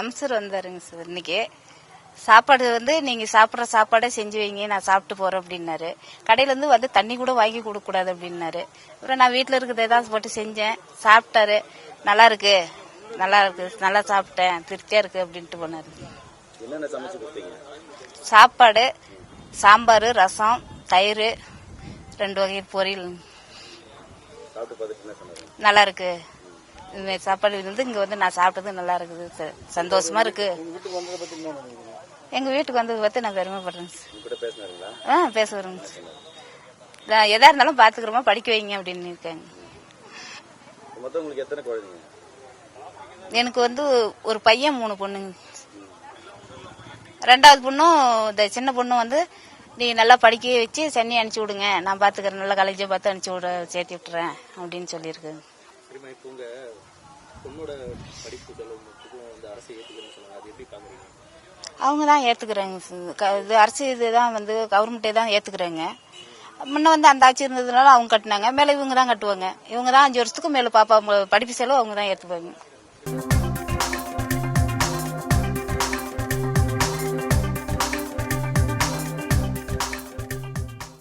அமைச்சர் வந்தாருங்க சார் இன்னைக்கு. சாப்பாடு வந்து நீங்க சாப்பிட்ற சாப்பாடே செஞ்சு வைங்க, நான் சாப்பிட்டு போறேன் அப்படின்னாரு. கடையில இருந்து வந்து தண்ணி கூட வாங்கி கொடுக்க கூடாது அப்படின்னாரு. அப்புறம் நான் வீட்டுல இருக்கிறத ஏதாவது போட்டு செஞ்சேன், சாப்பிட்டாரு. நல்லா இருக்கு, நல்லா இருக்கு, நல்லா சாப்பிட்டேன், திருப்தியா இருக்கு அப்படின்ட்டு போனாரு. சாப்பாடு, சாம்பார், ரசம், தயிர், 2 வகை பொரியல். நல்லா இருக்கு. சாப்பாடு வந்து இங்க வந்து நான் சாப்பிட்டது நல்லா இருக்குது, சந்தோஷமா இருக்கு. எங்க வீட்டுக்கு வந்தது பத்தி நான் பெருமைப்படுறேன். பேசுறேங்க. எதா இருந்தாலும் பாத்துக்கிறோமா, படிக்க வைங்க அப்படின்னு இருக்காங்க. எனக்கு வந்து ஒரு பையன் 3 பொண்ணுங்க. 2வது பொண்ணும் இந்த சின்ன பொண்ணும் வந்து நீ நல்லா படிக்க வச்சு சென்னை அனுப்பிச்சு விடுங்க, நான் பாத்துக்கிறேன், நல்லா காலேஜை பார்த்து அனுப்பிச்சு விட சேர்த்து விட்டுறேன் அப்படின்னு சொல்லியிருக்கு. அவங்க தான் ஏத்துக்கிறாங்க. அரசு இதுதான் வந்து கவர்மெண்டே தான் ஏத்துக்கிறாங்க. முன்ன வந்து அந்த ஆட்சி இருந்ததுனால அவங்க கட்டினாங்க, மேல இவங்க தான் கட்டுவாங்க. இவங்க தான் 5 வருஷத்துக்கு மேல பாப்பா படிப்பு செலவு அவங்க தான் ஏத்துப்பாங்க.